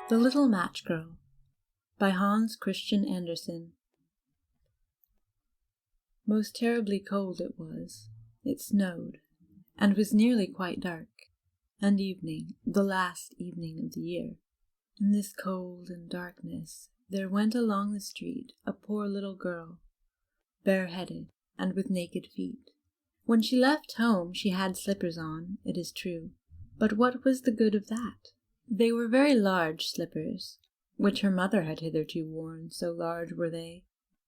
The Little Match Girl by Hans Christian Andersen. Most terribly cold it was. It snowed, and was nearly quite dark, and evening, the last evening of the year. In this cold and darkness there went along the street a poor little girl, bareheaded and with naked feet. When she left home she had slippers on, it is true, but what was the good of that? They were very large slippers, which her mother had hitherto worn, so large were they,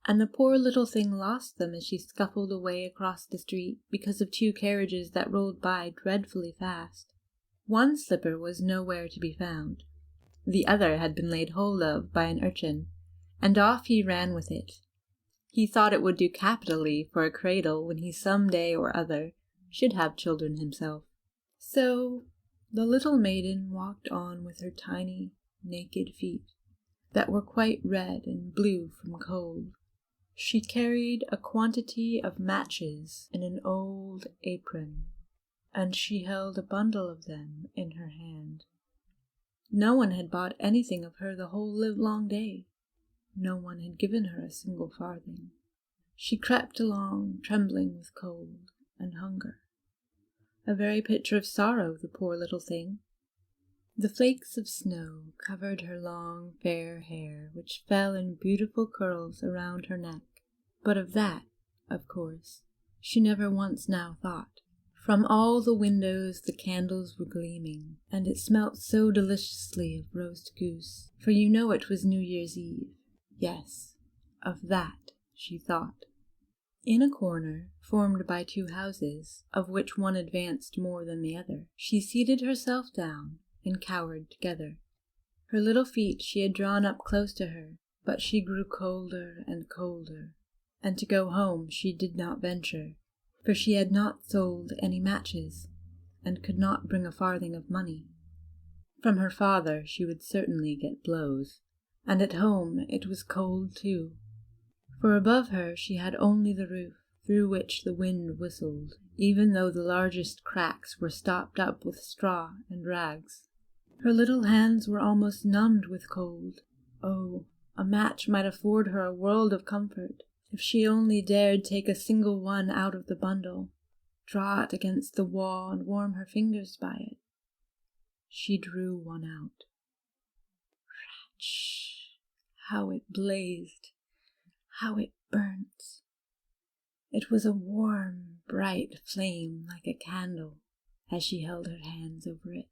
and the poor little thing lost them as she scuffled away across the street because of two carriages that rolled by dreadfully fast. One slipper was nowhere to be found. The other had been laid hold of by an urchin, and off he ran with it. He thought it would do capitally for a cradle when he some day or other should have children himself. So the little maiden walked on with her tiny, naked feet, that were quite red and blue from cold. She carried a quantity of matches in an old apron, and she held a bundle of them in her hand. No one had bought anything of her the whole livelong day. No one had given her a single farthing. She crept along, trembling with cold and hunger. A very picture of sorrow, the poor little thing. The flakes of snow covered her long, fair hair, which fell in beautiful curls around her neck. But of that, of course, she never once now thought. From all the windows the candles were gleaming, and it smelt so deliciously of roast goose, for you know it was New Year's Eve. Yes, of that she thought. In a corner, formed by two houses, of which one advanced more than the other, she seated herself down and cowered together. Her little feet she had drawn up close to her, but she grew colder and colder, and to go home she did not venture, for she had not sold any matches, and could not bring a farthing of money. From her father she would certainly get blows, and at home it was cold too, for above her she had only the roof, through which the wind whistled, even though the largest cracks were stopped up with straw and rags. Her little hands were almost numbed with cold. Oh, a match might afford her a world of comfort, if she only dared take a single one out of the bundle, draw it against the wall and warm her fingers by it. She drew one out. Ratch! How it blazed! How it burnt! It was a warm, bright flame like a candle as she held her hands over it.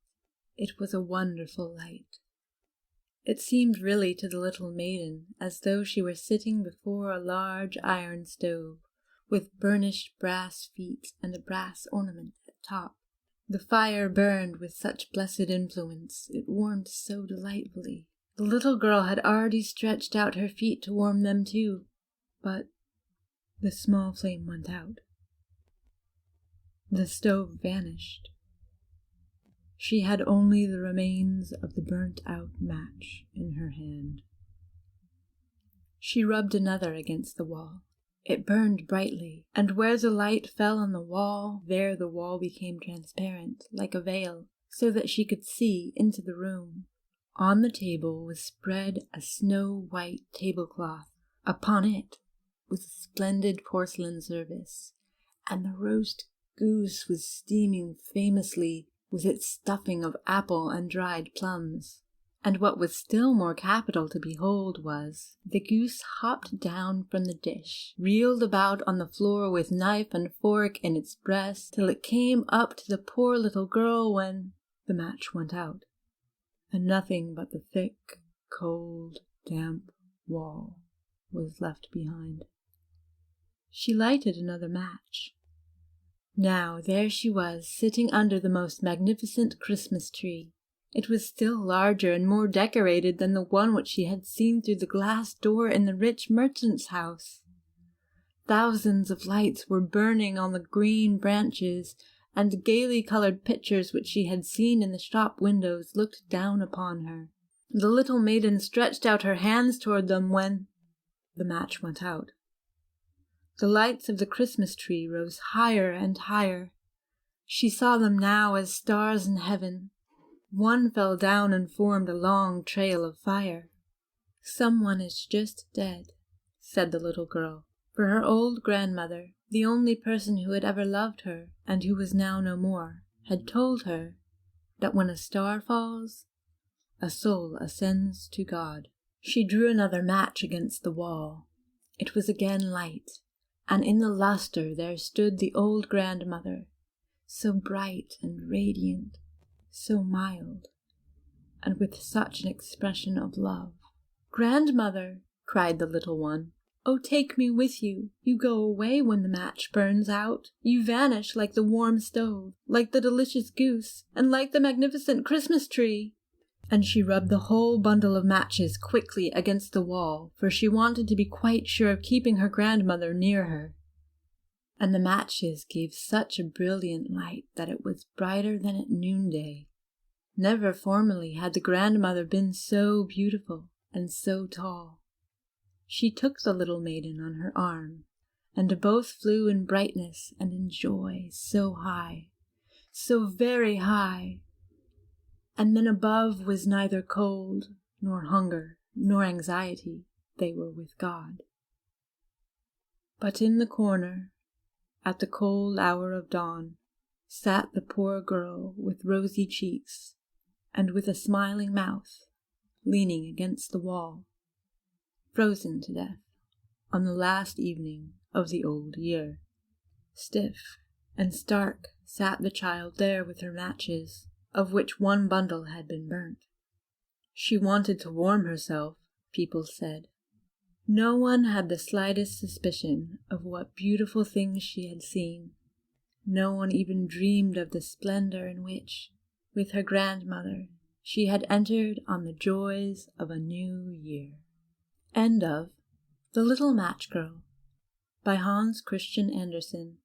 It was a wonderful light. It seemed really to the little maiden as though she were sitting before a large iron stove, with burnished brass feet and a brass ornament at top. The fire burned with such blessed influence, it warmed so delightfully. The little girl had already stretched out her feet to warm them too, but the small flame went out. The stove vanished. She had only the remains of the burnt-out match in her hand. She rubbed another against the wall. It burned brightly, and where the light fell on the wall, there the wall became transparent, like a veil, so that she could see into the room. On the table was spread a snow-white tablecloth. Upon it was a splendid porcelain service, and the roast goose was steaming famously with its stuffing of apple and dried plums. And what was still more capital to behold was, the goose hopped down from the dish, reeled about on the floor with knife and fork in its breast, till it came up to the poor little girl when the match went out, and nothing but the thick, cold, damp wall was left behind. She lighted another match. Now there she was, sitting under the most magnificent Christmas tree. It was still larger and more decorated than the one which she had seen through the glass door in the rich merchant's house. Thousands of lights were burning on the green branches, and the gaily colored pictures which she had seen in the shop windows looked down upon her. The little maiden stretched out her hands toward them when the match went out. The lights of the Christmas tree rose higher and higher. She saw them now as stars in heaven. One fell down and formed a long trail of fire. "Someone is just dead," said the little girl, for her old grandmother, the only person who had ever loved her and who was now no more, had told her that when a star falls, a soul ascends to God. She drew another match against the wall. It was again light, and in the lustre there stood the old grandmother, so bright and radiant, so mild, and with such an expression of love. "Grandmother," cried the little one, "oh, take me with you. You go away when the match burns out. You vanish like the warm stove, like the delicious goose, and like the magnificent Christmas tree." And she rubbed the whole bundle of matches quickly against the wall, for she wanted to be quite sure of keeping her grandmother near her. And the matches gave such a brilliant light that it was brighter than at noonday. Never formerly had the grandmother been so beautiful and so tall. She took the little maiden on her arm, and both flew in brightness and in joy so high, so very high. And then above was neither cold, nor hunger, nor anxiety. They were with God. But in the corner, at the cold hour of dawn, sat the poor girl with rosy cheeks and with a smiling mouth, leaning against the wall, frozen to death on the last evening of the old year. Stiff and stark sat the child there with her matches, of which one bundle had been burnt. She wanted to warm herself, people said. No one had the slightest suspicion of what beautiful things she had seen. No one even dreamed of the splendor in which, with her grandmother, she had entered on the joys of a new year. End of The Little Match Girl by Hans Christian Andersen.